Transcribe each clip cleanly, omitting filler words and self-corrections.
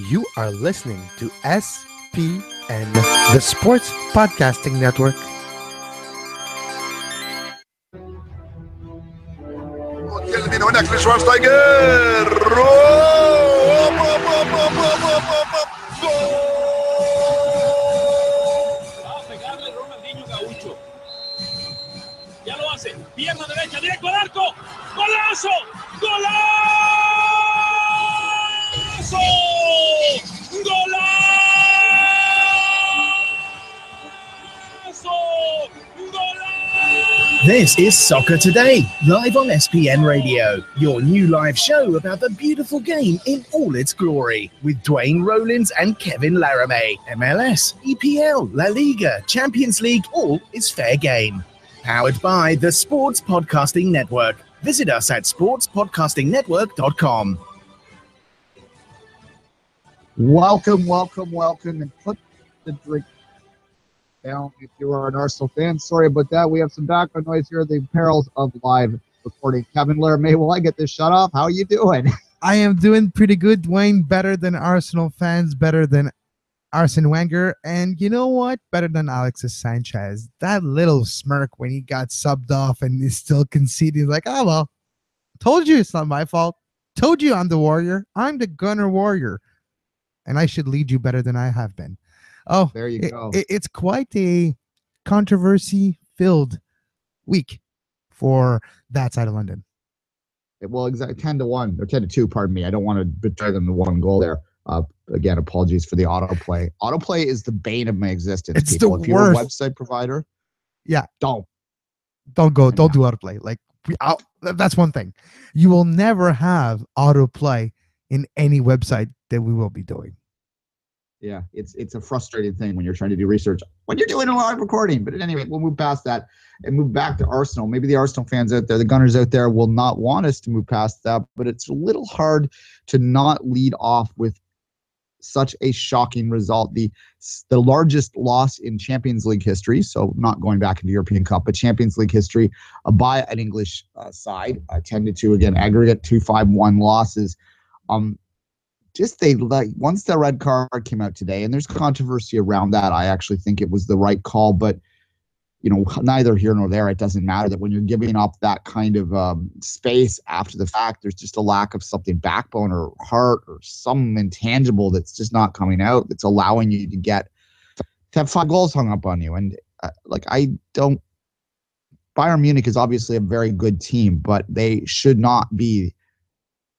You are listening to SPN, the Sports Podcasting Network. Kelvin هناك لشوارشتايجر Va a pegarle Ronaldinho Gaucho. Ya lo hace. Pierna derecha, directo al arco. ¡Golazo! ¡Golazo! ¡Golazo! ¡Golazo! This is Soccer Today, live on SPN Radio, your new live show about the beautiful game in all its glory, with Duane, Rollins and Kevin Laramee. MLS, EPL, La Liga, Champions League, all is fair game. Powered by the Sports Podcasting Network. Visit us at sportspodcastingnetwork.com. Welcome, and put the drink down if you are an Arsenal fan. Sorry about that. We have some background noise here. The perils of live recording. Kevin Laramee, will I get this shut off? How are you doing? I am doing pretty good, Dwayne. Better than Arsenal fans, better than Arsene Wenger, and you know what? Better than Alexis Sanchez. That little smirk when he got subbed off and is still conceding, like, oh, well, told you it's not my fault. Told you I'm the warrior. I'm the gunner warrior, and I should lead you better than I have been. Oh, There you go. It's quite a controversy-filled week for that side of London. Well, exactly 10-1 or 10-2. Pardon me. I don't want to betray them to one goal there. Again, apologies for the autoplay. Autoplay is the bane of my existence. It's people. the If you're a worst. website provider, Yeah. don't. Don't do autoplay. Like, that's one thing. You will never have autoplay in any website that we will be doing. Yeah, it's a frustrating thing when you're trying to do research when you're doing a live recording. But at any rate, we'll move past that and move back to Arsenal. Maybe the Arsenal fans out there, the Gunners out there, will not want us to move past that. But it's a little hard to not lead off with such a shocking result. The largest loss in Champions League history, so not going back into European Cup, but Champions League history by an English side, 10-2 again, aggregate 2-5-1 losses. Just once the red card came out today, and there's controversy around that. I actually think it was the right call, but neither here nor there. It doesn't matter that when you're giving up that kind of space after the fact, there's just a lack of something, backbone or heart or some intangible that's just not coming out. That's allowing you to have 5 goals hung up on you. And Bayern Munich is obviously a very good team, but they should not be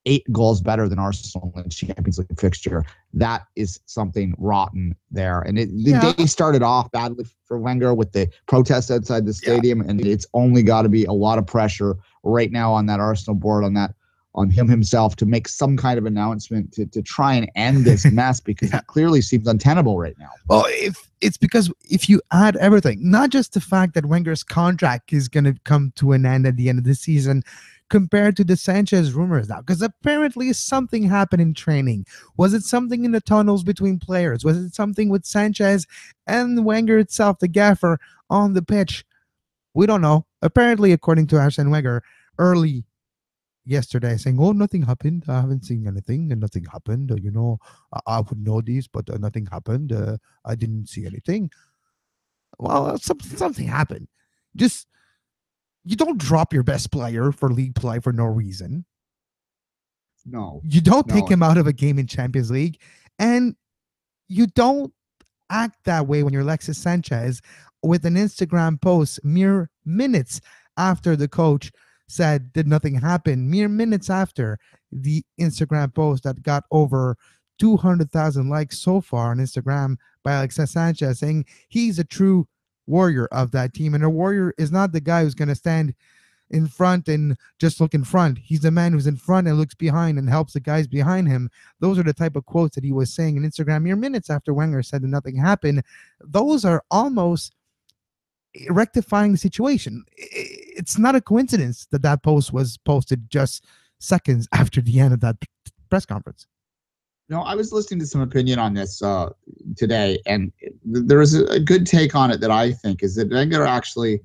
8 goals better than Arsenal in the Champions League fixture. That is something rotten there. And the day started off badly for Wenger with the protests outside the stadium, and it's only got to be a lot of pressure right now on that Arsenal board, on him himself, to make some kind of announcement to try and end this mess, because it clearly seems untenable right now. Well, it's because if you add everything, not just the fact that Wenger's contract is going to come to an end at the end of the season, compared to the Sanchez rumors now, because apparently something happened in training. Was it something in the tunnels between players? Was it something with Sanchez and Wenger itself, the gaffer, on the pitch? We don't know. Apparently, according to Arsene Wenger, early yesterday, saying, "Oh, nothing happened. I haven't seen anything, and nothing happened. I would know this, but nothing happened. I didn't see anything." Well, something happened. You don't drop your best player for league play for no reason. No. You don't take him out of a game in Champions League. And you don't act that way when you're Alexis Sanchez with an Instagram post mere minutes after the coach said did nothing happen. Mere minutes after the Instagram post that got over 200,000 likes so far on Instagram by Alexis Sanchez, saying he's a true warrior of that team, and a warrior is not the guy who's going to stand in front and just look in front. He's the man who's in front and looks behind and helps the guys behind him. Those are the type of quotes that he was saying in Instagram mere minutes after Wenger said that nothing happened. Those are almost rectifying the situation. It's not a coincidence that post was posted just seconds after the end of that press conference. No, I was listening to some opinion on this today, and there is a good take on it that I think is that Wenger actually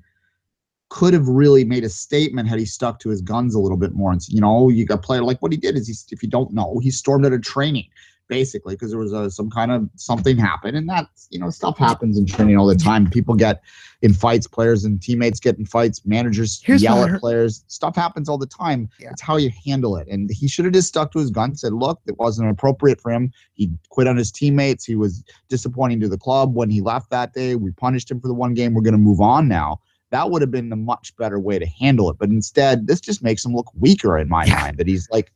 could have really made a statement had he stuck to his guns a little bit more. And you got a player like what he did is if you don't know, he stormed out of training basically, because there was some kind of something happened. And that, stuff happens in training all the time. People get in fights, players and teammates get in fights, managers yell at players. Stuff happens all the time. Yeah. It's how you handle it. And he should have just stuck to his gun, said, look, it wasn't appropriate for him. He quit on his teammates. He was disappointing to the club when he left that day. We punished him for the one game. We're going to move on now. That would have been a much better way to handle it. But instead, this just makes him look weaker in my mind, that he's like,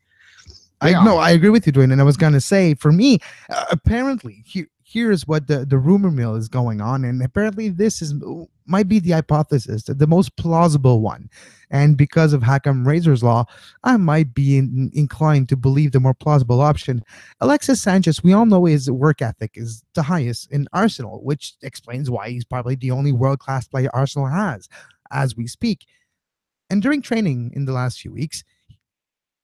I agree with you, Duane. And I was going to say, for me, apparently, here's what the rumor mill is going on. And apparently this might be the hypothesis, the most plausible one. And because of Hakam Razor's law, I might be inclined to believe the more plausible option. Alexis Sanchez, we all know his work ethic is the highest in Arsenal, which explains why he's probably the only world-class player Arsenal has as we speak. And during training in the last few weeks,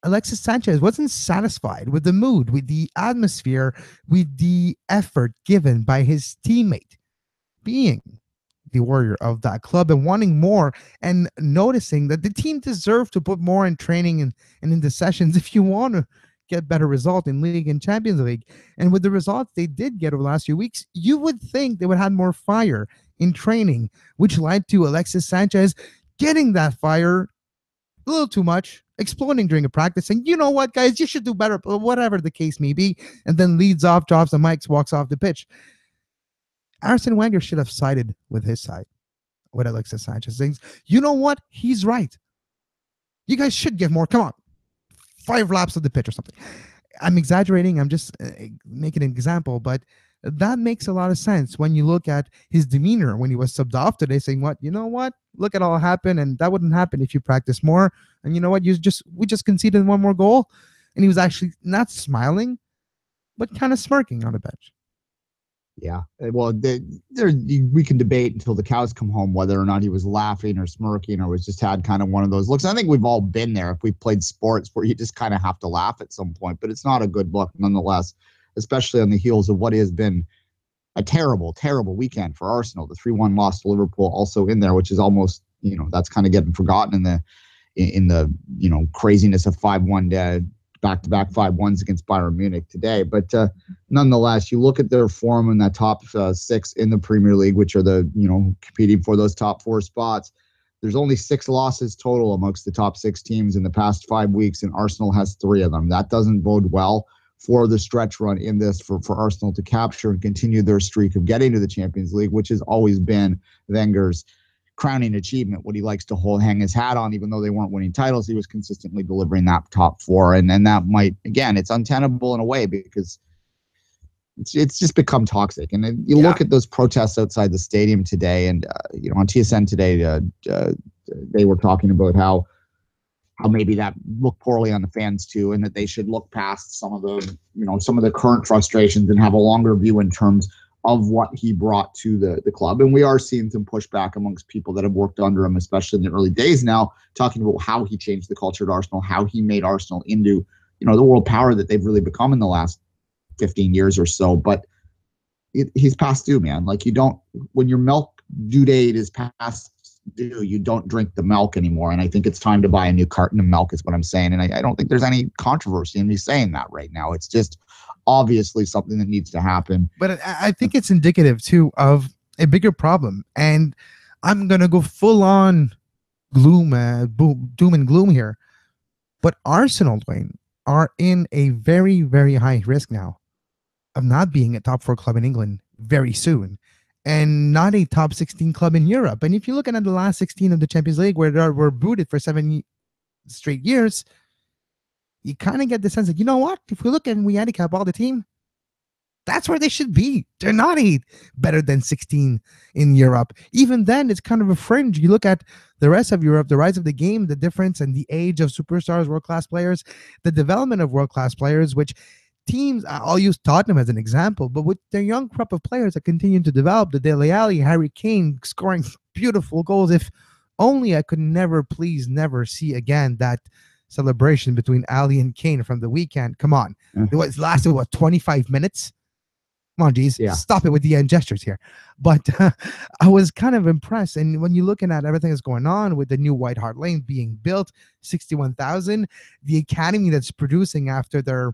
Alexis Sanchez wasn't satisfied with the mood, with the atmosphere, with the effort given by his teammate, being the warrior of that club and wanting more and noticing that the team deserved to put more in training and in the sessions if you want to get better result in League and Champions League. And with the results they did get over the last few weeks, you would think they would have more fire in training, which led to Alexis Sanchez getting that fire a little too much, exploding during a practice, saying, you know what, guys, you should do better, whatever the case may be, and then leads off, drops the mics, walks off the pitch. Arsene Wenger should have sided with his side, with Alexis Sanchez, saying, you know what, he's right. You guys should give more. Come on, 5 laps of the pitch or something. I'm exaggerating. I'm just making an example, but that makes a lot of sense when you look at his demeanor when he was subbed off today, saying, what, you know what, look at all happen, and that wouldn't happen if you practice more. And you know what, we just conceded one more goal. And he was actually not smiling, but kind of smirking on the bench. Yeah, well, we can debate until the cows come home whether or not he was laughing or smirking or was just had kind of one of those looks. I think we've all been there if we've played sports where you just kind of have to laugh at some point, but it's not a good look nonetheless, especially on the heels of what has been a terrible, terrible weekend for Arsenal. The 3-1 loss to Liverpool also in there, which is almost, that's kind of getting forgotten in the craziness of 5-1 back-to-back 5-1s against Bayern Munich today. But nonetheless, you look at their form in that top 6 in the Premier League, which are the, competing for those top 4 spots. There's only 6 losses total amongst the top 6 teams in the past 5 weeks, and Arsenal has 3 of them. That doesn't bode well for the stretch run in this for Arsenal to capture and continue their streak of getting to the Champions League, which has always been Wenger's crowning achievement, what he likes to hang his hat on. Even though they weren't winning titles, he was consistently delivering that top 4. And that might, again, it's untenable in a way because it's just become toxic. And then you look at those protests outside the stadium today, and on TSN today, they were talking about how maybe that looked poorly on the fans too, and that they should look past some of the current frustrations and have a longer view in terms of what he brought to the club. And we are seeing some pushback amongst people that have worked under him, especially in the early days now, talking about how he changed the culture at Arsenal, how he made Arsenal into, the world power that they've really become in the last 15 years or so. But he's past due, man. Like, when your milk due date is past due, you don't drink the milk anymore. And I think it's time to buy a new carton of milk is what I'm saying. And I don't think there's any controversy in me saying that right now. It's just obviously something that needs to happen. But I think it's indicative too of a bigger problem. And I'm going to go full on doom and gloom here. But Arsenal, Duane, are in a very, very high risk now of not being a top 4 club in England very soon, and not a top 16 club in Europe. And if you're looking at the last 16 of the Champions League, where they were booted for 7 straight years, you kind of get the sense that, you know what, if we look and we handicap all the team, that's where they should be. They're not better than 16 in Europe. Even then, it's kind of a fringe. You look at the rest of Europe, the rise of the game, the difference and the age of superstars, world-class players, the development of world-class players, which teams, I'll use Tottenham as an example, but with their young crop of players that continue to develop, the Dele Alli, Harry Kane scoring beautiful goals. If only I could never see again that celebration between Ali and Kane from the weekend. Come on. It lasted 25 minutes? Come on, geez. Yeah. Stop it with the end gestures here. But I was kind of impressed. And when you're looking at everything that's going on with the new White Hart Lane being built, 61,000, the academy that's producing after their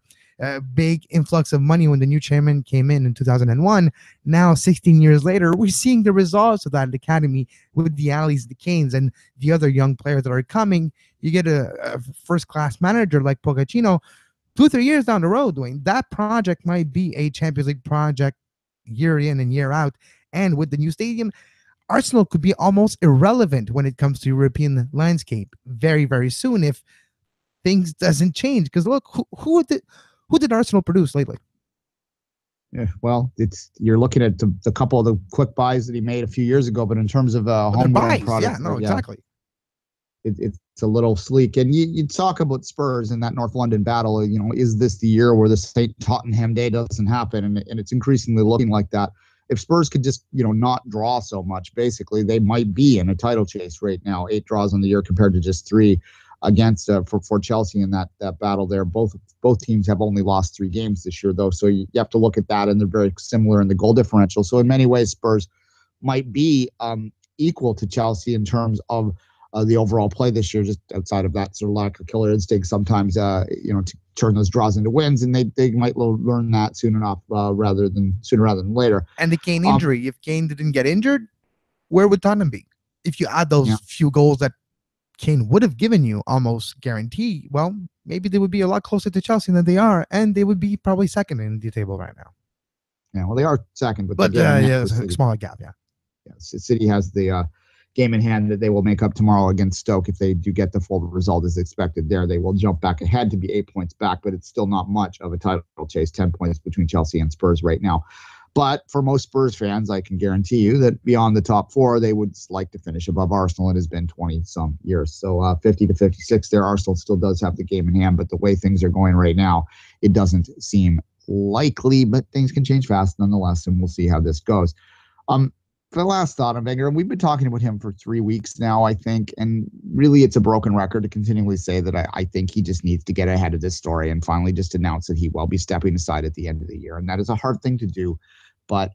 big influx of money when the new chairman came in 2001. Now, 16 years later, we're seeing the results of that academy with the Alleys, the Canes, and the other young players that are coming. You get a first-class manager like Pochettino. 2-3 years down the road, Dwayne, that project might be a Champions League project year in and year out. And with the new stadium, Arsenal could be almost irrelevant when it comes to European landscape very, very soon if things doesn't change. Because look, who did Arsenal produce lately? Yeah, well, you're looking at the couple of the quick buys that he made a few years ago, but in terms of homegrown products, exactly. It's a little sleek. And you talk about Spurs in that North London battle. Is this the year where the St. Tottenham Day doesn't happen? And it's increasingly looking like that. If Spurs could just, not draw so much, basically, they might be in a title chase right now. 8 draws on the year compared to just 3 against for Chelsea in that battle there. Both teams have only lost 3 games this year, though. So you have to look at that, and they're very similar in the goal differential. So in many ways, Spurs might be equal to Chelsea in terms of the overall play this year, just outside of that sort of lack of killer instinct sometimes, to turn those draws into wins, and they might learn that soon enough, rather than later. And the Kane injury, if Kane didn't get injured, where would Tottenham be? If you add those few goals that Kane would have given you almost guarantee, well, maybe they would be a lot closer to Chelsea than they are, and they would be probably second in the table right now. Yeah, well, they are second, but it's a smaller gap, yeah. Yeah, City has the game in hand that they will make up tomorrow against Stoke. If they do get the full result as expected there, they will jump back ahead to be 8 points back, but it's still not much of a title chase, 10 points between Chelsea and Spurs right now. But for most Spurs fans, I can guarantee you that beyond the top 4, they would like to finish above Arsenal. It has been 20-some years. So 50 to 56 there, Arsenal still does have the game in hand, but the way things are going right now, it doesn't seem likely, but things can change fast nonetheless, and we'll see how this goes. For the last thought on Wenger, we've been talking about him for 3 weeks now, I think, and really it's a broken record to continually say that I think he just needs to get ahead of this story and finally just announce that he will be stepping aside at the end of the year. And that is a hard thing to do, but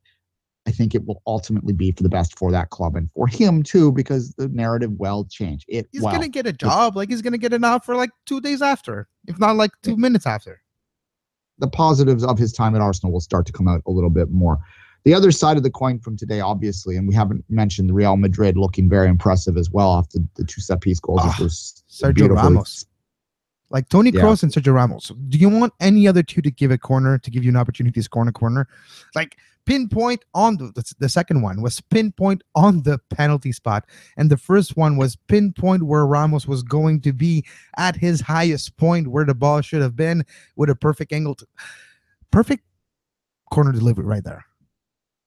I think it will ultimately be for the best for that club and for him too, because the narrative will change. He's going to get a job. He's going to get an offer 2 days after, if not 2 minutes after. The positives of his time at Arsenal will start to come out a little bit more. The other side of the coin from today, obviously, and we haven't mentioned Real Madrid looking very impressive as well after the 2 set-piece goals. Which was Sergio Ramos. Tony Kroos and Sergio Ramos. Do you want any other 2 to give a corner, to give you an opportunity to score in a corner? Pinpoint on the second one was pinpoint on the penalty spot. And the first one was pinpoint where Ramos was going to be at his highest point, where the ball should have been, with a perfect angle. Perfect corner delivery right there.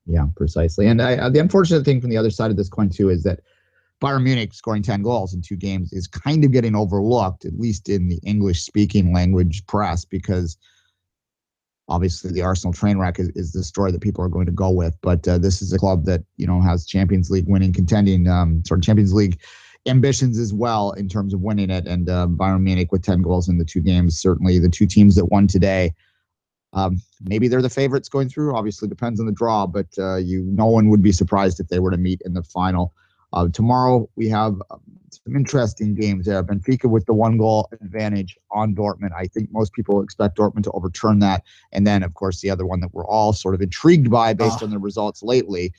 Yeah, precisely. And the unfortunate thing from the other side of this coin, too, is that Bayern Munich scoring 10 goals in 2 games is kind of getting overlooked, at least in the English-speaking language press, because obviously the Arsenal train wreck is the story that people are going to go with. But this is a club that, has Champions League winning, contending, Champions League ambitions as well in terms of winning it. And Bayern Munich with 10 goals in the 2 games, certainly the 2 teams that won today. Maybe they're the favorites going through. Obviously, depends on the draw, but no one would be surprised if they were to meet in the final. Tomorrow, we have some interesting games there. Benfica with the 1-goal advantage on Dortmund. I think most people expect Dortmund to overturn that. And then, of course, the other one that we're all sort of intrigued by based on the results lately.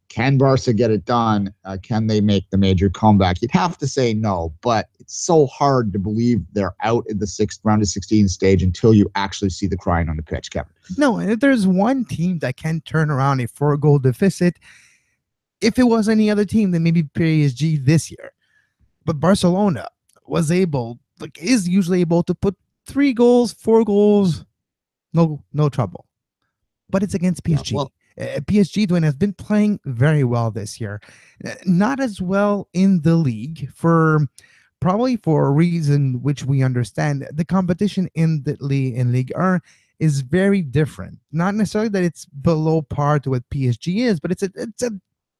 Can Barca get it done? Can they make the major comeback? You'd have to say no, but it's so hard to believe they're out in the 6th round of 16 stage until you actually see the crying on the pitch, Kevin. No, and if there's one team that can turn around a 4-goal deficit, if it was any other team, then maybe PSG this year. But Barcelona is usually able to put 3 goals, 4 goals, no trouble. But it's against PSG. Yeah, PSG, Duane, has been playing very well this year. Not as well in the league, probably for a reason which we understand. The competition in Ligue 1 is very different. Not necessarily that it's below par to what PSG is, but it's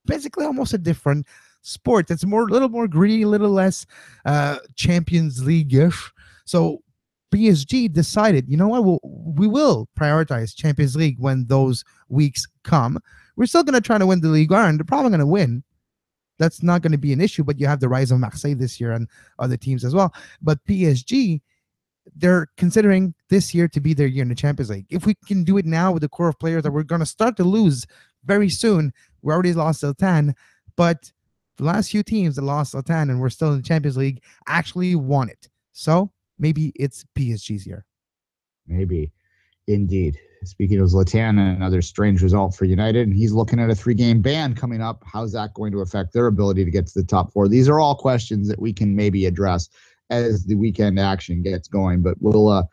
basically almost a different sport. It's a little more gritty, a little less Champions League-ish. So PSG decided, you know what, we will prioritize Champions League when those weeks come. We're still going to try to win the Ligue 1. They're probably going to win. That's not going to be an issue, but you have the rise of Marseille this year and other teams as well. But PSG, they're considering this year to be their year in the Champions League. If we can do it now with the core of players that we're going to start to lose very soon, we already lost Zlatan, but the last few teams that lost Zlatan and we're still in the Champions League actually won it. So maybe it's PSG's year. Maybe. Indeed. Speaking of Zlatan, another strange result for United, and he's looking at a 3-game ban coming up. How's that going to affect their ability to get to the top 4? These are all questions that we can maybe address as the weekend action gets going, but we'll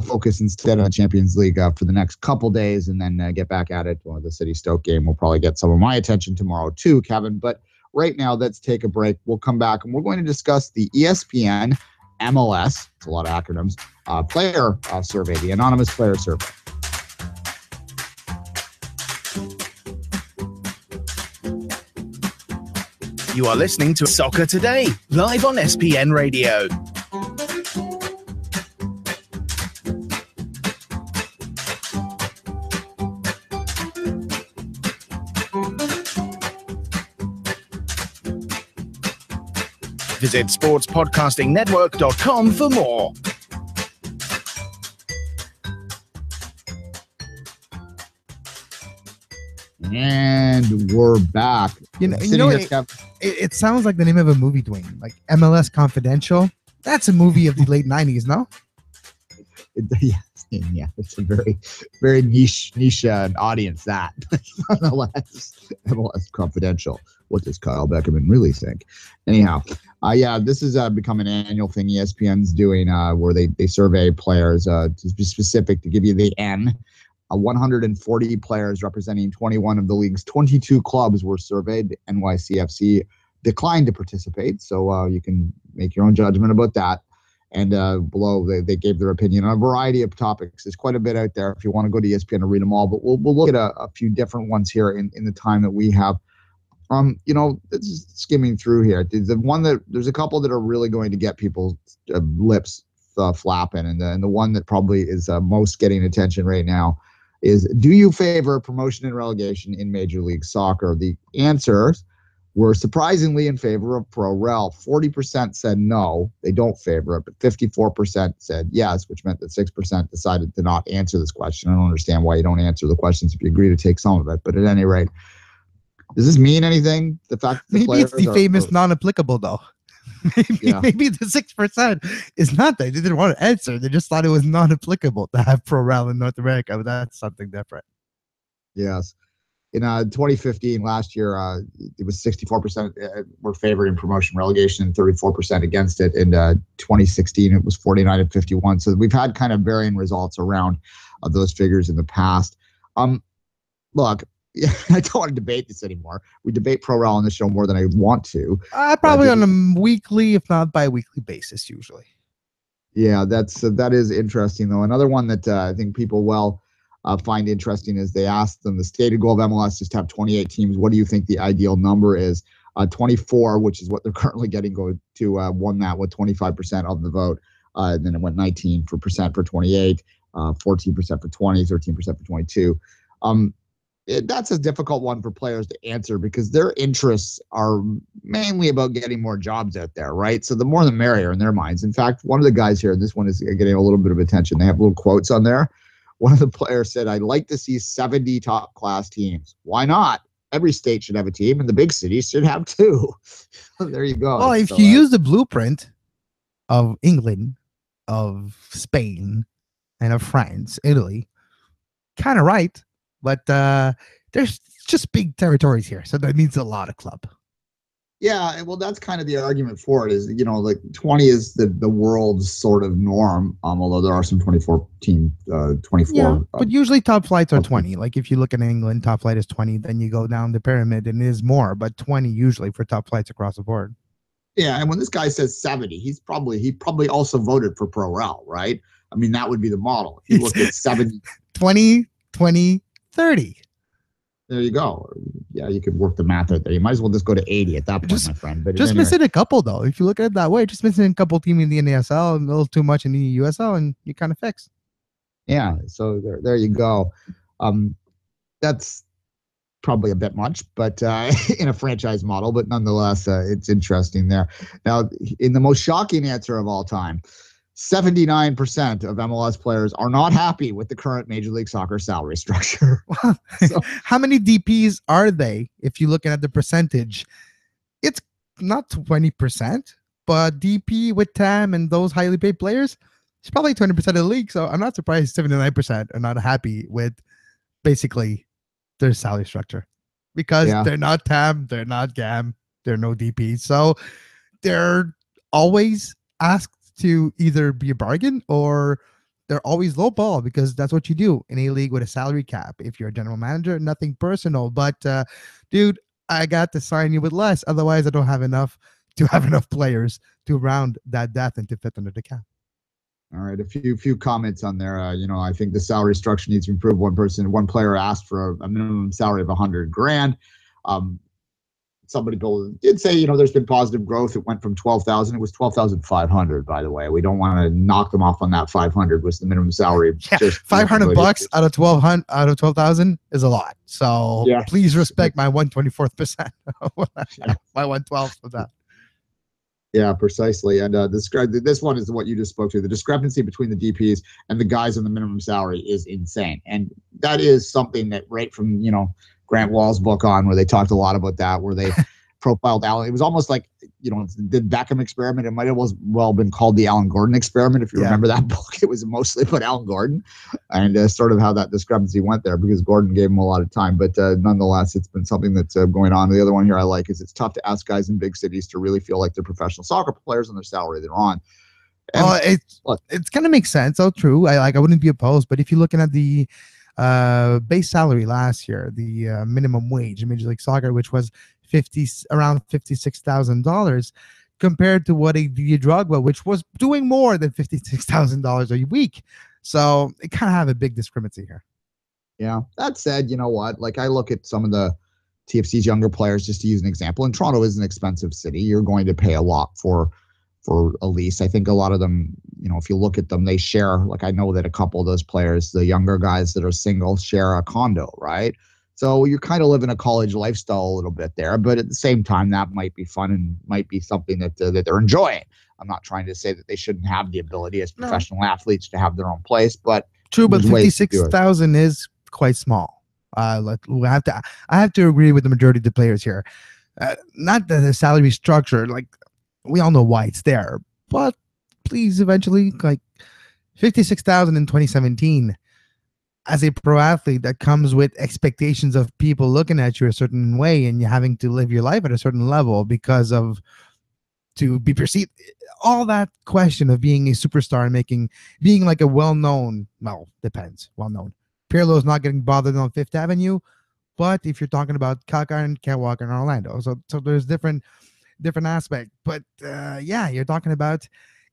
focus instead on the Champions League for the next couple days, and then get back at it. Well, the City Stoke game will probably get some of my attention tomorrow too, Kevin. But right now, let's take a break. We'll come back, and we're going to discuss the ESPN MLS, it's a lot of acronyms, player survey, the anonymous player survey. You are listening to Soccer Today, live on SPN Radio. Visit sportspodcastingnetwork.com for more. And we're back. It sounds like the name of a movie, Duane, like MLS Confidential. That's a movie of the late 90s, no? Yeah, it's a very, very niche audience, that. MLS Confidential. What does Kyle Beckerman really think? Anyhow, this is become an annual thing ESPN's doing where they survey players to be specific, to give you the N. 140 players representing 21 of the league's 22 clubs were surveyed. NYCFC declined to participate, so you can make your own judgment about that. And below, they gave their opinion on a variety of topics. There's quite a bit out there if you want to go to ESPN and read them all, but we'll look at a few different ones here in the time that we have. Just skimming through here. There's a couple that are really going to get people's lips flapping, and the one that probably is most getting attention right now is, do you favor promotion and relegation in Major League Soccer? The answers were surprisingly in favor of Pro Rel. 40% said no, they don't favor it, but 54% said yes, which meant that 6% decided to not answer this question. I don't understand why you don't answer the questions if you agree to take some of it, but at any rate, does this mean anything? The fact that maybe it's the famous non-applicable, though. Maybe the 6% is not that. They didn't want to answer. They just thought it was non-applicable to have Pro Rel in North America, but that's something different. Yes. In 2015, last year, it was 64% were favored in promotion relegation and 34% against it. In 2016, it was 49 and 51. So we've had kind of varying results around those figures in the past. Look, I don't want to debate this anymore. We debate Pro Rel on the show more than I want to. Probably on a weekly, if not bi-weekly basis, usually. Yeah, that is interesting, though. Another one that I think people find interesting is they asked them, the stated goal of MLS is to have 28 teams. What do you think the ideal number is? 24, which is what they're currently getting, won that with 25% of the vote. And then it went 19% for 28, 14% for 20, 13% for 22. That's a difficult one for players to answer because their interests are mainly about getting more jobs out there, right? So the more the merrier in their minds. In fact, one of the guys here, and this one is getting a little bit of attention, they have little quotes on there. One of the players said, I'd like to see 70 top-class teams. Why not? Every state should have a team, and the big cities should have two. There you go. Well, if you use the blueprint of England, of Spain, and of France, Italy, kind of right. But there's just big territories here, so that means a lot of club. Yeah, well, that's kind of the argument for it is, like 20 is the world's sort of norm, although there are some 24. Yeah, but usually top flights are 20. Like if you look at England, top flight is 20, then you go down the pyramid and it is more, but 20 usually for top flights across the board. Yeah, and when this guy says 70, he probably also voted for Pro Rel, right? I mean, that would be the model. If you look at 70. 20, 20, 30. There you go. Yeah, you could work the math out there. You might as well just go to 80 at that point, my friend. But just missing a couple, though. If you look at it that way, just missing a couple teams in the NASL and a little too much in the USL, and you kind of fix. Yeah, so there you go. That's probably a bit much, but in a franchise model, but nonetheless, it's interesting there. Now, in the most shocking answer of all time, 79% of MLS players are not happy with the current Major League Soccer salary structure. So, how many DPs are they? If you're looking at the percentage, it's not 20%, but DP with TAM and those highly paid players, it's probably 20% of the league. So I'm not surprised 79% are not happy with basically their salary structure because they're not TAM, they're not GAM, they're no DP. So they're always asked to either be a bargain or they're always low ball because that's what you do in a league with a salary cap. If you're a general manager, nothing personal, but dude, I got to sign you with less. Otherwise, I don't have enough to have enough players to round that depth and to fit under the cap. All right, a few comments on there. I think the salary structure needs to improve. One player asked for a minimum salary of $100,000. Somebody did say, there's been positive growth. It went from 12,000. It was 12,500, by the way. We don't want to knock them off on that. 500 was the minimum salary. Yeah, just $500 out of 12,000 is a lot. So please respect my 124%. My 112th of that. Yeah, precisely. And this one is what you just spoke to. The discrepancy between the DPs and the guys on the minimum salary is insane. And that is something that right from, Grant Wall's book on where they talked a lot about that, where they profiled Alan. It was almost like, the Beckham experiment. It might have well been called the Alan Gordon experiment. If you remember that book, it was mostly about Alan Gordon and sort of how that discrepancy went there because Gordon gave him a lot of time. But nonetheless, it's been something that's going on. The other one here I like is it's tough to ask guys in big cities to really feel like they're professional soccer players on their salary they're on. It's going to make sense. Oh, true. I wouldn't be opposed. But if you're looking at the base salary last year, the minimum wage in Major League Soccer, which was around $56,000, compared to what a Didier Drogba, which was doing more than $56,000 a week. So it kind of have a big discrepancy here. Yeah. That said, you know what? Like I look at some of the TFC's younger players, just to use an example, and Toronto is an expensive city. You're going to pay a lot for a lease. I think a lot of them, if you look at them, they share, like I know that a couple of those players, the younger guys that are single, share a condo, right? So you're kind of living a college lifestyle a little bit there, but at the same time, that might be fun and might be something that they're enjoying. I'm not trying to say that they shouldn't have the ability as professional athletes to have their own place, but true. But 56,000 is quite small. I have to agree with the majority of the players here. Not that the salary structure, like we all know why it's there, but please eventually, like 56,000 in 2017. As a pro athlete, that comes with expectations of people looking at you a certain way and you having to live your life at a certain level to be perceived. All that question of being a superstar and being like a well-known, depends, well-known. Pirlo's not getting bothered on Fifth Avenue, but if you're talking about Kaká and Catwalker in Orlando, so there's different aspect. But you're talking about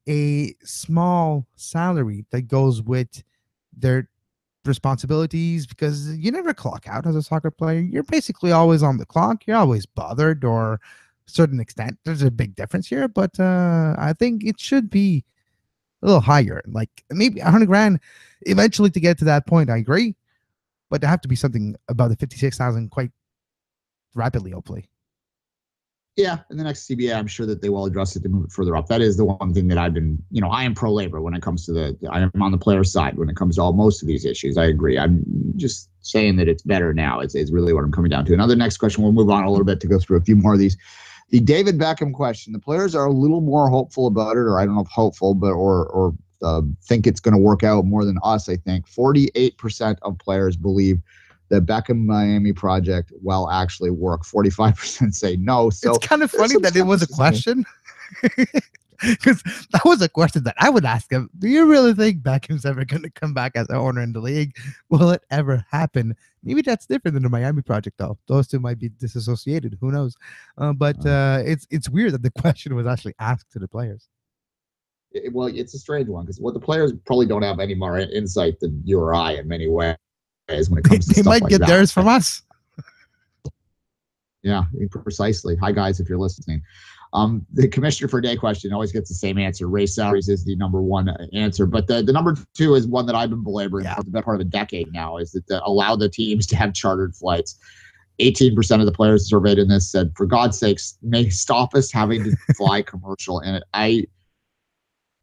a small salary that goes with their responsibilities because you never clock out as a soccer player. You're basically always on the clock. You're always bothered, or a certain extent. There's a big difference here, but I think it should be a little higher, like maybe $100,000 eventually to get to that point. I agree, but there have to be something about the 56,000 quite rapidly, hopefully. Yeah, in the next CBA, I'm sure that they will address it to move it further up. That is the one thing that I've been, I am pro-labor when it comes to I am on the player side when it comes to most of these issues. I agree. I'm just saying that it's better now. It's really what I'm coming down to. Another next question, we'll move on a little bit to go through a few more of these. The David Beckham question. The players are a little more hopeful about it, or I don't know if hopeful, but or think it's going to work out more than us, I think. 48% of players believe the Beckham Miami project will actually work. 45% say no. So it's kind of funny that it was a question because that was a question that I would ask him. Do you really think Beckham's ever going to come back as an owner in the league? Will it ever happen? Maybe that's different than the Miami project, though. Those two might be disassociated. Who knows? But it's weird that the question was actually asked to the players. Well, it's a strange one because the players probably don't have any more insight than you or I in many ways. When it comes to they stuff might like get that. theirs from us. Yeah, precisely. Hi guys, if you're listening. The commissioner for a day question always gets the same answer. Raise salaries is the number one answer, but the number two is one that I've been belaboring for the better part of a decade now. Is that allow the teams to have chartered flights. 18% of the players surveyed in this said, "For God's sakes, may stop us having to fly commercial." And I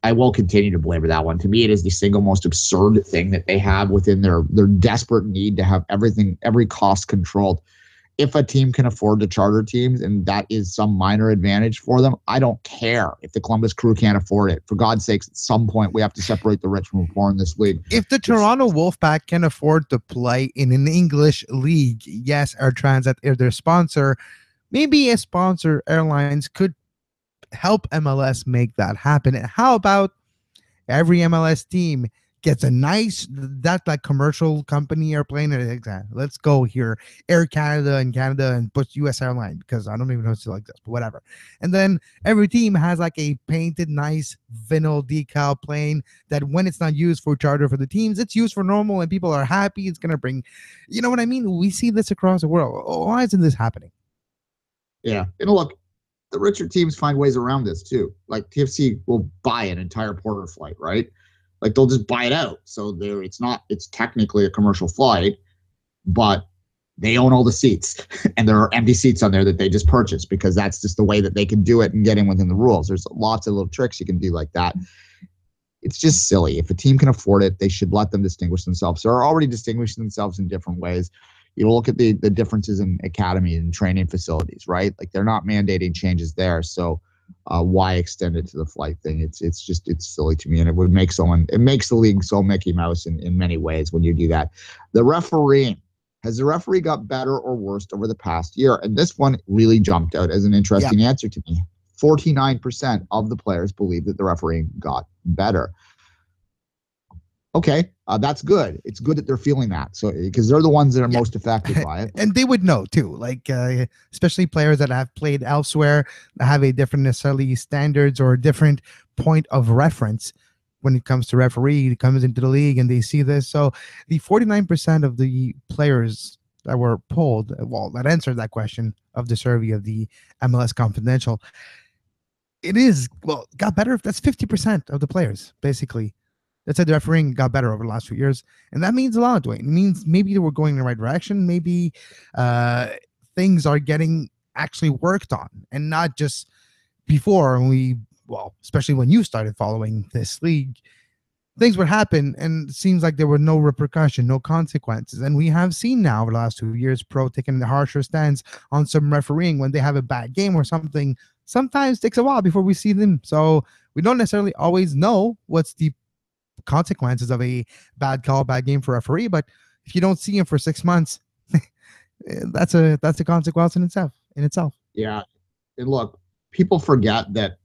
I will continue to belabor that one. To me, it is the single most absurd thing that they have within their desperate need to have every cost controlled. If a team can afford to charter teams and that is some minor advantage for them, I don't care if the Columbus Crew can't afford it. For God's sakes, at some point, we have to separate the rich from the poor in this league. If the Toronto Wolfpack can afford to play in an English league, yes, Air Transat is their sponsor. Maybe a sponsor, airlines, could help MLS make that happen. And how about every MLS team gets a nice that commercial company airplane? Let's go here, Air Canada in Canada, and put US Airline, because I don't even know if it's like this, but whatever. And then every team has like a painted nice vinyl decal plane that when it's not used for charter for the teams, it's used for normal and people are happy. It's gonna bring, you know what I mean? We see this across the world. Why isn't this happening? Yeah, and look, the richer teams find ways around this too. Like TFC will buy an entire Porter flight, right? Like they'll just buy it out. So it's technically a commercial flight, but they own all the seats and there are empty seats on there that they just purchased because that's just the way that they can do it and get in within the rules. There's lots of little tricks you can do like that. It's just silly. If a team can afford it, they should let them distinguish themselves. They're already distinguishing themselves in different ways. You look at the differences in academy and training facilities, right? Like they're not mandating changes there. So why extend it to the flight thing? It's silly to me, and it makes the league so Mickey Mouse in many ways when you do that. The refereeing. Has the referee got better or worse over the past year? And this one really jumped out as an interesting answer to me. 49% of the players believe that the refereeing got better. Okay, that's good. It's good that they're feeling that. So because they're the ones that are most affected by it, and they would know too. Like especially players that have played elsewhere, that have a different necessarily standards or a different point of reference when it comes to referee. It comes into the league and they see this. So the 49% of the players that were polled, well, that answered that question of the survey of the MLS Confidential, got better. That's 50% of the players basically. That said, the refereeing got better over the last few years, and that means a lot, Duane. It means maybe they were going in the right direction. Maybe things are getting actually worked on, and not just before especially when you started following this league, things would happen, and it seems like there were no repercussion, no consequences. And we have seen now over the last 2 years, pro taking the harsher stance on some refereeing when they have a bad game or something. Sometimes takes a while before we see them, so we don't necessarily always know what's the consequences of a bad call, bad game for referee. But if you don't see him for 6 months, that's a consequence in itself. Yeah, and look, people forget that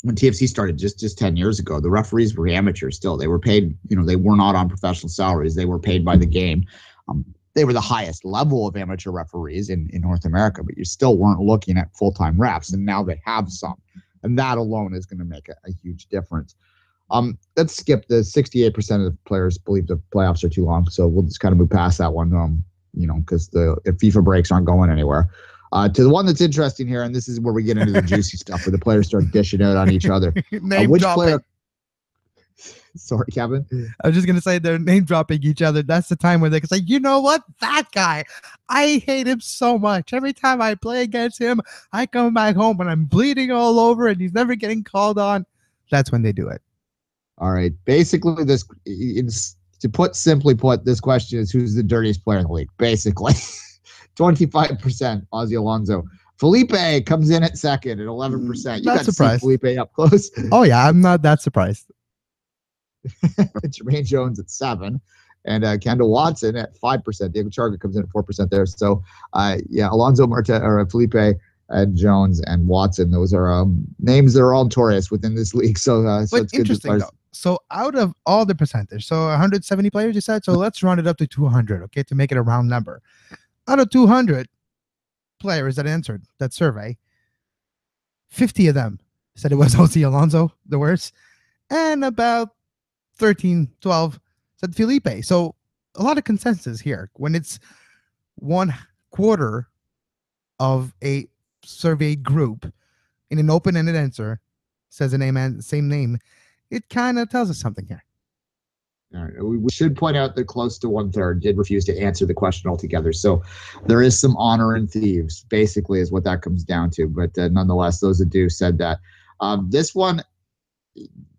when TFC started just 10 years ago, the referees were amateurs still. They were paid, they were not on professional salaries. They were paid by the game. They were the highest level of amateur referees in North America, but you still weren't looking at full-time refs. And now they have some, and that alone is going to make a huge difference. Let's skip the 68% of the players believe the playoffs are too long. So we'll just kind of move past that one, because the FIFA breaks aren't going anywhere. To the one that's interesting here, and this is where we get into the juicy stuff where the players start dishing out on each other. Which player? Sorry, Kevin. I was just going to say they're name dropping each other. That's the time where they can say, you know what? That guy, I hate him so much. Every time I play against him, I come back home and I'm bleeding all over and he's never getting called on. That's when they do it. All right. Basically, this simply put, this question is who's the dirtiest player in the league? Basically, 25% Ozzie Alonso. Felipe comes in at second at 11%. You got to see Felipe up close. Oh yeah, I'm not that surprised. Jermaine Jones at 7%, and Kendall Watson at 5%. David Charga comes in at 4% there. So, Alonso, Felipe, Jones, and Watson. Those are names that are all notorious within this league. So it's interesting though. So out of all the percentage, so 170 players, you said. So let's round it up to 200, okay, to make it a round number. Out of 200 players that answered that survey, 50 of them said it was Ozzie Alonso, the worst, and about 12 said Felipe. So a lot of consensus here. When it's 1/4 of a surveyed group in an open-ended answer says a name and same name, it kind of tells us something here. All right. We should point out that close to 1/3 did refuse to answer the question altogether. So there is some honor in thieves, basically, is what that comes down to. But nonetheless, those that do said that. This one,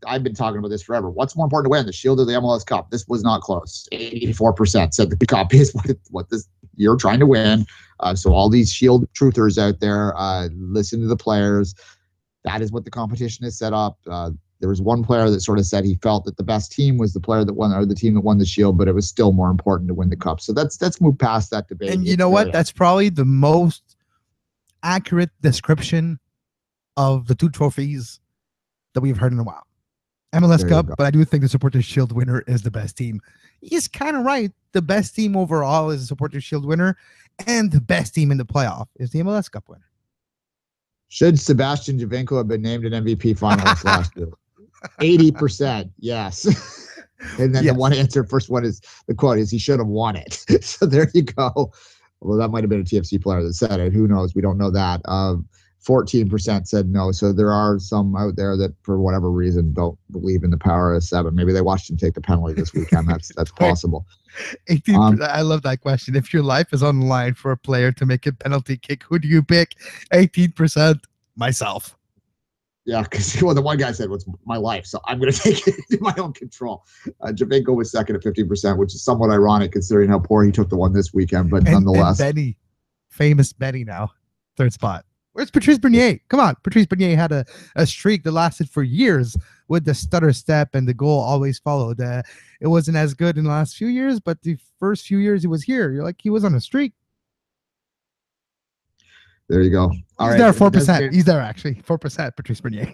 I've been talking about this forever. What's more important to win, the Shield or the MLS Cup? This was not close. 84% said the Cup is what this you're trying to win. So all these Shield truthers out there, listen to the players. That is what the competition is set up. There was one player that sort of said he felt that the best team was the player that won, or the team that won the Shield, but it was still more important to win the Cup. So let's move past that debate. And you know what? That's probably the most accurate description of the two trophies that we've heard in a while. MLS Cup, but I do think the Supporters Shield winner is the best team. He's kind of right. The best team overall is the Supporters Shield winner, and the best team in the playoff is the MLS Cup winner. Should Sebastian Giovinco have been named an MVP finalist last year? 80%, yes. And then the one answer, first one is the quote is he should have won it. So there you go. Well, that might have been a TFC player that said it. Who knows? We don't know that. 14% said no. So there are some out there that, for whatever reason, don't believe in the power of 7. Maybe they watched him take the penalty this weekend. That's possible. 18%, I love that question. If your life is on the line for a player to make a penalty kick, who do you pick? 18%, myself. Yeah, because the one guy said, "What's my life?" So I'm going to take it into my own control. Javinko was second at 50%, which is somewhat ironic considering how poor he took the one this weekend. But nonetheless, and Benny, famous Benny now, third spot. Where's Patrice Bernier? Come on, Patrice Bernier had a streak that lasted for years with the stutter step, and the goal always followed. It wasn't as good in the last few years, but the first few years he was here, you're like, he was on a streak. There you go. He's there 4%. He's there actually 4%. Patrice Bernier.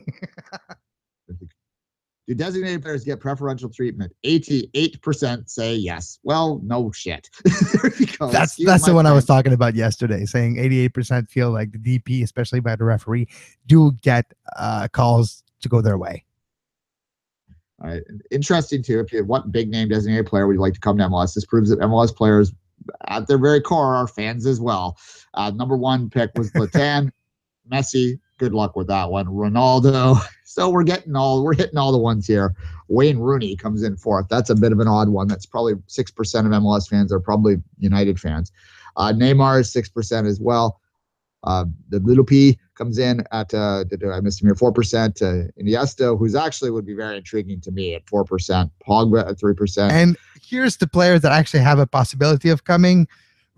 Do designated players get preferential treatment? 88% say yes. Well, no shit. There you go. That's the one I was talking about yesterday, saying 88% feel like the DP, especially by the referee, do get calls to go their way. All right. Interesting too. If you have what big name designated player would you like to come to MLS? This proves that MLS players at their very core are fans as well. Number one pick was Zlatan. Messi, good luck with that one. Ronaldo. So we're hitting all the ones here. Wayne Rooney comes in fourth. That's a bit of an odd one. That's probably 6% of MLS fans are probably United fans. Neymar is 6% as well. The little P comes in at I missed him here, 4%. Iniesta, who's actually would be very intriguing to me at 4%. Pogba at 3%. And here's the players that actually have a possibility of coming.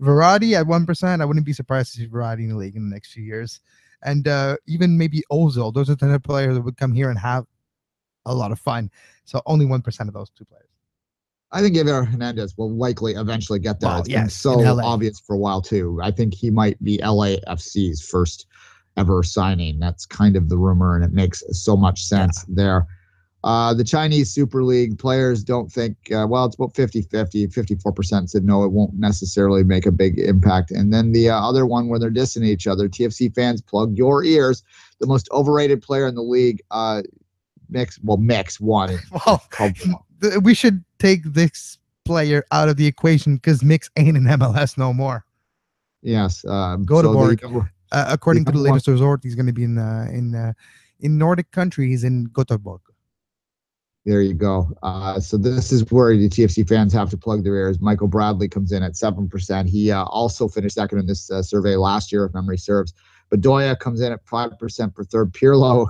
Verratti at 1%. I wouldn't be surprised to see Verratti in the league in the next few years. And even maybe Ozil. Those are the type of players that would come here and have a lot of fun. So only 1% of those two players. I think Javier Hernandez will likely eventually get there. Well, it's been so obvious for a while, too. I think he might be LAFC's first ever signing. That's kind of the rumor, and it makes so much sense there. The Chinese Super League players don't think, it's about 50-50. 54% said no, it won't necessarily make a big impact. And then the other one where they're dissing each other, TFC fans, plug your ears. The most overrated player in the league, Mix one. Well, we should take this player out of the equation because Mix ain't in MLS no more. Yes. Göteborg. According to the latest resort, he's going to be in Nordic countries in Göteborg. There you go. So this is where the TFC fans have to plug their ears. Michael Bradley comes in at 7%. He also finished second in this survey last year, if memory serves. Bedoya comes in at 5% for third. Pirlo,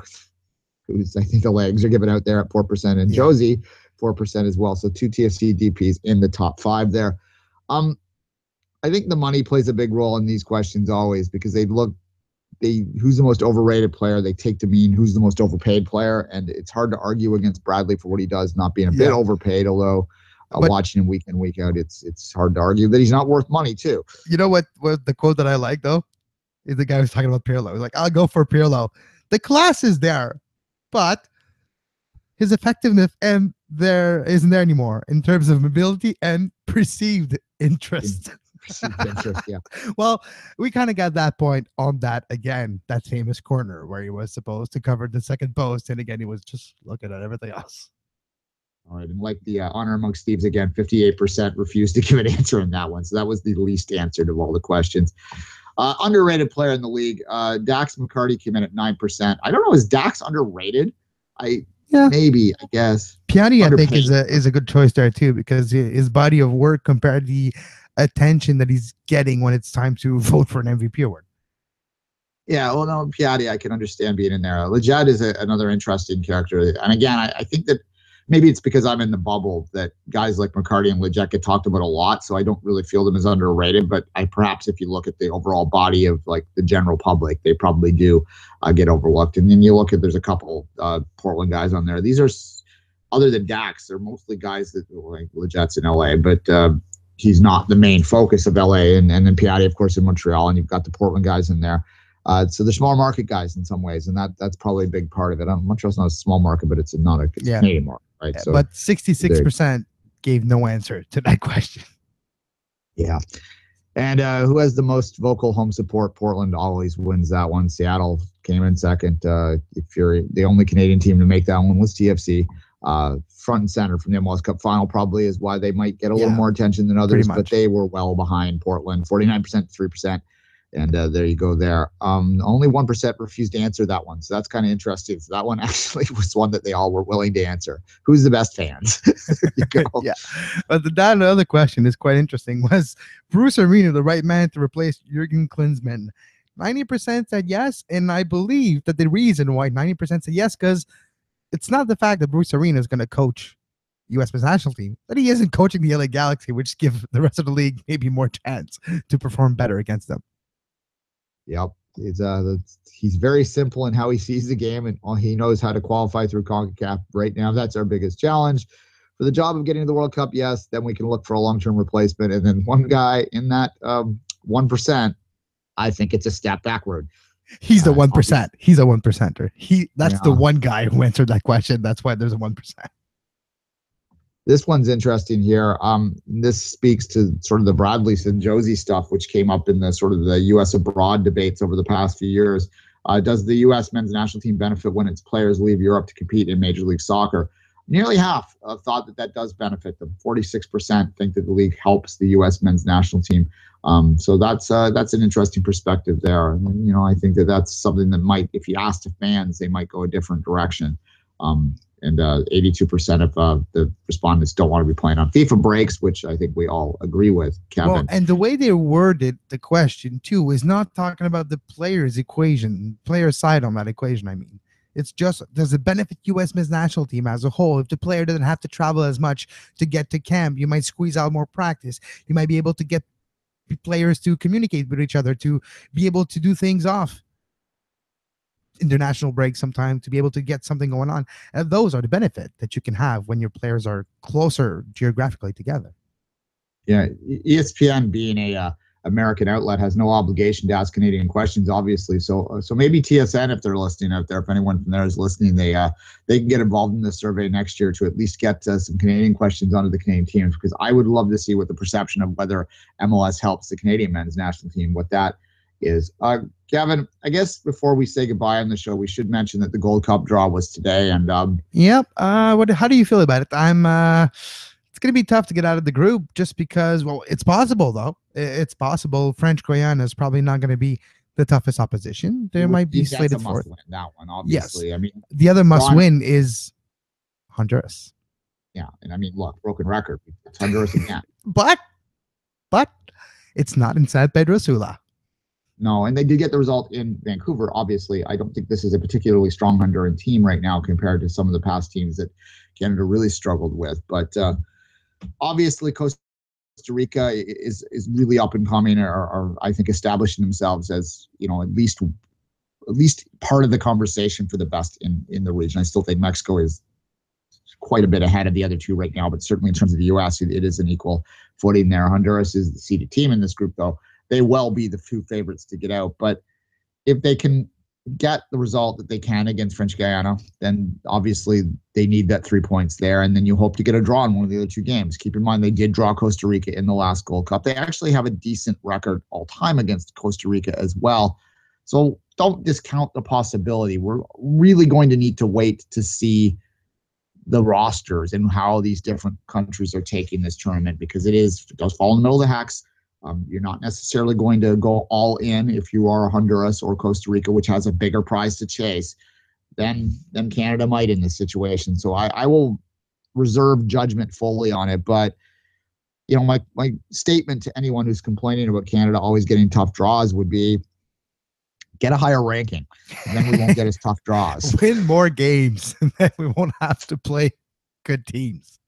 who's I think the legs are given out there at 4%, and Josie 4% as well. So two TFC DPs in the top 5 there. I think the money plays a big role in these questions always because who's the most overrated player they take to mean who's the most overpaid player, and it's hard to argue against Bradley for what he does not being a bit overpaid, although watching him week in week out it's hard to argue that he's not worth money too. You know what the quote that I like though is the guy who's talking about Pirlo. He's like, I'll go for Pirlo. The class is there, but his effectiveness and there isn't there anymore in terms of mobility and perceived interest. Well, we kind of got that point on that again, that famous corner where he was supposed to cover the second post, and again he was just looking at everything else. All right, and like the honor amongst thieves again, 58% refused to give an answer on that one, so that was the least answered of all the questions. Underrated player in the league, Dax McCarty came in at 9%. I don't know, is Dax underrated? Maybe, I guess. Piani, I think, is a good choice there too, because his body of work compared to the attention that he's getting when it's time to vote for an MVP award. Yeah, well, no, Piatti, I can understand being in there. Leggett is another interesting character. And again, I think that maybe it's because I'm in the bubble that guys like McCarty and Leggett get talked about a lot, so I don't really feel them as underrated. But perhaps if you look at the overall body of like the general public, they probably do get overlooked. And then you look at, there's a couple Portland guys on there. These are, other than Dax, they're mostly guys that, like Leggett's in LA, but he's not the main focus of LA. And then Piatti, of course, in Montreal, and you've got the Portland guys in there. So they're small market guys in some ways, and that's probably a big part of it. Montreal's not a small market, but it's not a Canadian market, right? Yeah, so, but 66% gave no answer to that question. Yeah. And who has the most vocal home support? Portland always wins that one. Seattle came in second. If you're the only Canadian team to make that one was TFC. Front and center from the MLS Cup final probably is why they might get a little more attention than others, but they were well behind Portland, 49% to 3%. And there you go there. Only 1% refused to answer that one. So that's kind of interesting. So that one actually was one that they all were willing to answer. Who's the best fans? Yeah. But that other question is quite interesting. Was Bruce Arena the right man to replace Jurgen Klinsmann? 90% said yes. And I believe that the reason why 90% said yes, because it's not the fact that Bruce Arena is going to coach U.S. men's national team, but he isn't coaching the LA Galaxy, which give the rest of the league maybe more chance to perform better against them. Yep. He's very simple in how he sees the game, and he knows how to qualify through CONCACAF. Right now, that's our biggest challenge. For the job of getting to the World Cup, yes, then we can look for a long-term replacement. And then one guy in that 1%, I think it's a step backward. He's the 1%. He's a 1%er. That's the one guy who answered that question. That's why there's a 1%. This one's interesting here. This speaks to sort of the Bradley and Josie stuff, which came up in the sort of the U.S. abroad debates over the past few years. Does the U.S. men's national team benefit when its players leave Europe to compete in Major League Soccer? Nearly half thought that does benefit them. 46% think that the league helps the U.S. men's national team. So that's an interesting perspective there. And, I think that's something that might, if you ask the fans, they might go a different direction. And 82% of the respondents don't want to be playing on FIFA breaks, which I think we all agree with, Kevin. Well, and the way they worded the question, too, is not talking about the player's side on that equation, I mean. It's just, does it benefit U.S. men's national team as a whole? If the player doesn't have to travel as much to get to camp, you might squeeze out more practice. You might be able to get players to communicate with each other, to be able to do things off international break sometime, to be able to get something going on. And those are the benefit that you can have when your players are closer geographically together. Yeah, ESPN being a American outlet has no obligation to ask Canadian questions, obviously. So maybe TSN, if they're listening out there, if anyone from there is listening, they can get involved in this survey next year to at least get some Canadian questions onto the Canadian teams, because I would love to see what the perception of whether MLS helps the Canadian men's national team, what that is. Gavin, I guess before we say goodbye on the show, we should mention that the Gold Cup draw was today. And yep. How do you feel about it? It's going to be tough to get out of the group just because, well, it's possible, though. It's possible. French Guiana is probably not going to be the toughest opposition. There might be slated for that one, obviously. Yes. I mean, the other must-win is Honduras. Yeah, and I mean, look, broken record. It's Honduras again. But it's not in San Pedro Sula. No, and they did get the result in Vancouver. Obviously, I don't think this is a particularly strong Honduran team right now compared to some of the past teams that Canada really struggled with. But obviously, Costa Rica is really up and coming, or I think establishing themselves as at least part of the conversation for the best in the region. I still think Mexico is quite a bit ahead of the other two right now, but certainly in terms of the U.S., it is an equal footing there. Honduras is the seeded team in this group, though. They will be the two favorites to get out. But if they can get the result that they can against French Guiana, then obviously they need that 3 points there. And then you hope to get a draw in one of the other two games. Keep in mind, they did draw Costa Rica in the last Gold Cup. They actually have a decent record all time against Costa Rica as well. So don't discount the possibility. We're really going to need to wait to see the rosters and how these different countries are taking this tournament, because it does fall in the middle of the hex. You're not necessarily going to go all in if you are Honduras or Costa Rica, which has a bigger prize to chase than Canada might in this situation. So I will reserve judgment fully on it. But, my statement to anyone who's complaining about Canada always getting tough draws would be, Get a higher ranking. Then we won't get as tough draws. Win more games, and then we won't have to play good teams.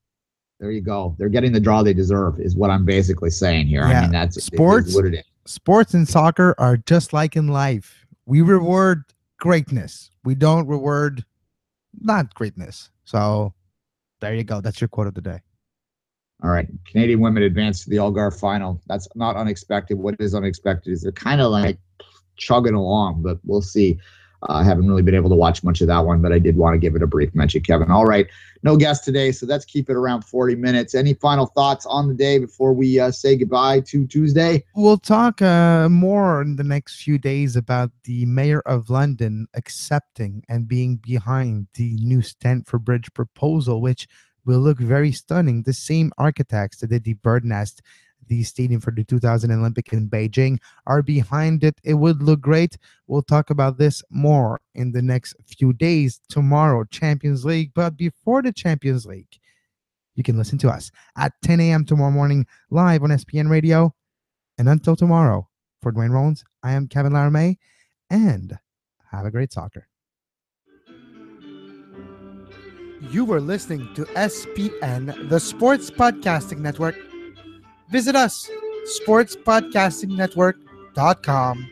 There you go. They're getting the draw they deserve, is what I'm basically saying here. Yeah. I mean, that's sports. What it is. Sports and soccer are just like in life. We reward greatness. We don't reward not greatness. So there you go. That's your quote of the day. All right. Canadian women advance to the Algar final. That's not unexpected. What is unexpected is they're kind of like chugging along, but we'll see. I haven't really been able to watch much of that one, but I did want to give it a brief mention, Kevin. All right. No guest today, so let's keep it around 40 minutes. Any final thoughts on the day before we say goodbye to Tuesday? We'll talk more in the next few days about the Mayor of London accepting and being behind the new Stanford Bridge proposal, which will look very stunning. The same architects that did the bird nest, the stadium for the 2000 Olympic in Beijing, are behind it. It would look great. We'll talk about this more in the next few days. Tomorrow, Champions League. But before the Champions League, you can listen to us at 10 a.m. tomorrow morning live on SPN Radio. And until tomorrow, for Duane Rollins, I am Kevin Laramee, and have a great soccer. You were listening to SPN, the Sports Podcasting Network. Visit us, sportspodcastingnetwork.com.